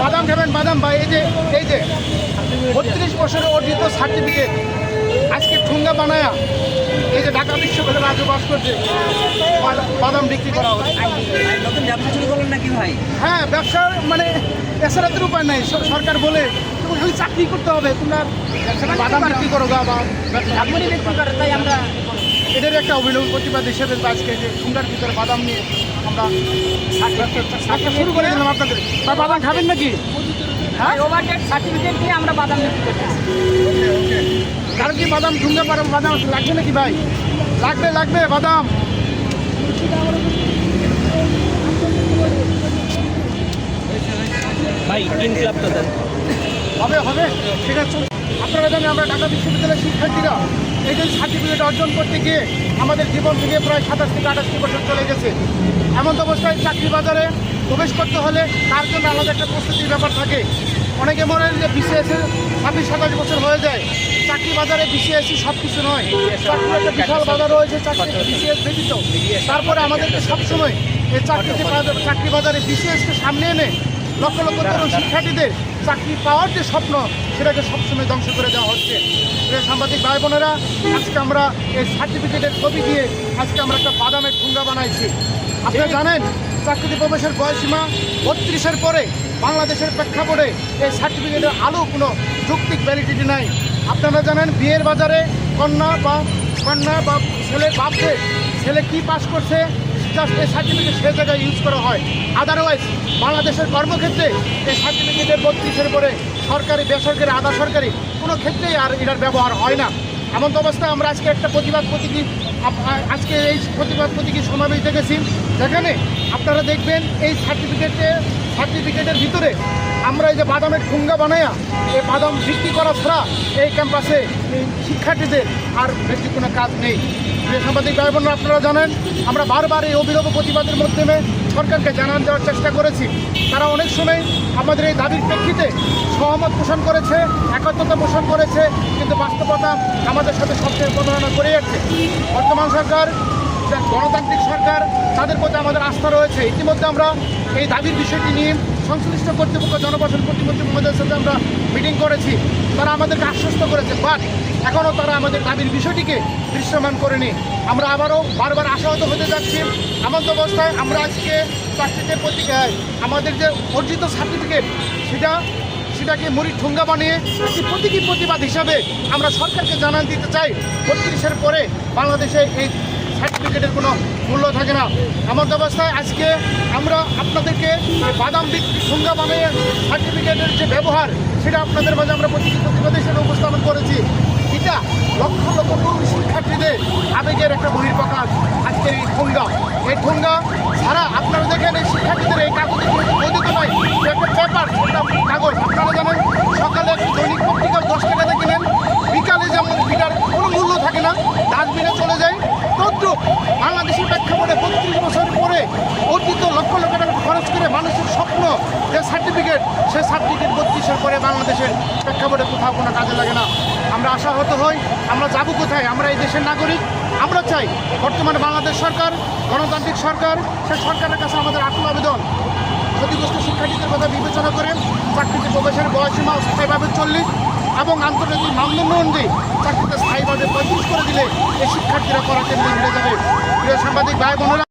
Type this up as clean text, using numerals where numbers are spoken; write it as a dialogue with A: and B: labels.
A: বাদাম খাবেন বাদাম ভাই। এই যে 32 বছরের অর্জিত সার্টিফিকেট আজকে ঠুঙ্গা বানায়া এই যে ঢাকা বিশ্ববিদ্যালয়ের রাজু বাস করছে বাদাম বিক্রি করা হচ্ছে।
B: নতুন ব্যবসা শুরু করলেন নাকি ভাই?
A: হ্যাঁ, ব্যবসার মানে এছাড়া তো উপায় নাই। সরকার বলে তুমি খালি চাকরি করতে হবে, তোমরা বাদাম বিক্রি করো গা বা
B: তাই আমরা
A: এদের একটা অভিনব প্রতিবাদ হিসেবে আজকে যে ঠুঙ্গার ভিতরে বাদাম নিয়ে আমরা ব্যবসা শুরু করে দিলাম আপনাদের। বা বাদাম খাবেন নাকি?
B: হ্যাঁ, ওভারডেট সার্টিফিকেট দিয়ে আমরা বাদাম বিক্রি করছি।
A: কারণ কি বাদাম ঠুঙ্গা বাদাম লাগবে নাকি ভাই? লাগবে বাদাম।
B: ভাই ইনক্লাবটা দেন।
A: হবে ঠিক আছে। আপনারা জানেন আমরা ঢাকা বিশ্ববিদ্যালয়ের শিক্ষার্থীরা এই যে সার্টিফিকেট অর্জন করতে গিয়ে আমাদের জীবন থেকে প্রায় 27 থেকে 28 বছর চলে গেছে। এমন অবস্থায় চাকরি বাজারে প্রবেশ করতে হলে তার জন্য আলাদা একটা প্রস্তুতির ব্যাপার থাকে। অনেকে মনে হয় যে বিসিএসে 26-27 বছর হয়ে যায়। চাকরি বাজারে বিসিএসই সব কিছু নয়, চাকরির একটা বিশাল বাজার রয়েছে চাকরি বিসিএস ব্যতীত। তারপরে আমাদেরকে সবসময় এই চাকরি বাজারে বিসিএসকে সামনে এনে লক্ষ লক্ষ তরুণ শিক্ষার্থীদের চাকরি পাওয়ার যে স্বপ্ন সেটাকে সবসময় ধ্বংস করে দেওয়া হচ্ছে। সাংবাদিক ভাই বোনেরা, আজকে আমরা এই সার্টিফিকেটের ছবি দিয়ে আজকে আমরা একটা বাদামের ঠুঙ্গা বানাইছি। আপনারা জানেন চাকরিতে প্রবেশের বয়সীমা 32-এর পরে বাংলাদেশের প্রেক্ষাপটে এই সার্টিফিকেটের আলো কোনো যৌক্তিক ভ্যালিডিটি নাই। আপনারা জানেন বিয়ের বাজারে কন্যা বা ছেলের বাপকে ছেলে কি পাস করছে জাস্ট এই সার্টিফিকেট সে জায়গায় ইউজ করা হয়। আদারওয়াইজ বাংলাদেশের কর্মক্ষেত্রে এই সার্টিফিকেটের 32-এর পরে সরকারি বেসরকারি আধা সরকারি কোনো ক্ষেত্রেই আর এটার ব্যবহার হয় না। এমন তো অবস্থায় আমরা আজকে একটা আজকে এই প্রতিবাদ প্রতীকী সমাবেশ দেখেছি, যেখানে আপনারা দেখবেন এই সার্টিফিকেটের ভিতরে আমরা এই যে বাদামের ঠুঙ্গা বানায়া এই বাদাম বিক্রি করা ছাড়া এই ক্যাম্পাসে শিক্ষার্থীদের আর বেশি কোনো কাজ নেই। সাংবাদিক ভাই বোনরা, আপনারা জানেন আমরা বারবার এই অবিরত প্রতিবাদের মাধ্যমে সরকারকে জানান দেওয়ার চেষ্টা করেছি। তারা অনেক সময় আমাদের এই দাবির প্রেক্ষিতে সহমত পোষণ করেছে, একাত্মতা পোষণ করেছে, কিন্তু বাস্তবতা আমাদের সাথে সবচেয়ে প্রতারণা করে যাচ্ছে। বর্তমান সরকার গণতান্ত্রিক সরকার, তাদের প্রতি আমাদের আস্থা রয়েছে। ইতিমধ্যে আমরা এই দাবির বিষয়টি নিয়ে সংশ্লিষ্ট কর্তৃপক্ষ জনপ্রশাসন প্রতিমন্ত্রী মহোদয়ের সাথে আমরা মিটিং করেছি। তারা আমাদেরকে আশ্বস্ত করেছে, বাট এখনও তারা আমাদের দাবির বিষয়টিকে দৃশ্যমান করেনি। আমরা আবারও বারবার আশাহত হতে যাচ্ছি। এমন অবস্থায় আমরা আজকে চাকরিতে আমাদের যে অর্জিত সার্টিফিকেট সেটাকে মুড়ি ঠুঙ্গা বানিয়ে একটি প্রতীকী প্রতিবাদ হিসাবে আমরা সরকারকে জানান দিতে চাই 32-এর পরে বাংলাদেশে এই সার্টিফিকেটের কোনো মূল্য থাকে না। এমন অবস্থায় আজকে আমরা আপনাদেরকে বাদাম বিক্রি ঠুঙ্গা বানিয়ে সার্টিফিকেটের যে ব্যবহার সেটা আপনাদের মাঝে আমরা প্রতীকী প্রতিবাদ হিসেবে উপস্থাপন করেছি। এটা লক্ষ লক্ষ তরুণ শিক্ষার্থীদের আবেগের একটা বহিঃপ্রকাশ। আজকের এই ঠুঙ্গা ছাড়া আপনারা দেখেন এই শিক্ষার্থীদের এই কাগজে বৈধতা নয়, একটা পেপার, একটা কাগজ। আপনারা জানেন সকালে একটি দৈনিক পত্রিকা 10 টাকাতে কিনেন, বিকালে যেমন এটার কোনো মূল্য থাকে না, ডাস্টবিনে চলে যায়। তদ্রুপ বাংলাদেশের প্রেক্ষাপটে 32 বছর পরে অর্জিত লক্ষ লক্ষ টাকা খরচ করে মানুষের স্বপ্ন যে সার্টিফিকেট, সেই সার্টিফিকেট 32-এর পরে বাংলাদেশের প্রেক্ষাপটে কোথাও কোনো কাজে লাগে না। আমরা আশাহত হই, আমরা যাব কোথায়? আমরা এই দেশের নাগরিক। আমরা চাই বর্তমানে বাংলাদেশ সরকার গণতান্ত্রিক সরকার, সেই সরকারের কাছে আমাদের আকুল আবেদন, ক্ষতিগ্রস্ত শিক্ষার্থীদের কথা বিবেচনা করে চাকরিতে প্রবেশের বয়সীমা স্থায়ীভাবে 40 এবং আন্তর্জাতিক মানদণ্ড অনুযায়ী চাকরিতে স্থায়ীভাবে 35 করে দিলে এই শিক্ষার্থীরা পড়াতে মিলে যাবে। প্রিয় সাংবাদিক ভাই বোনেরা,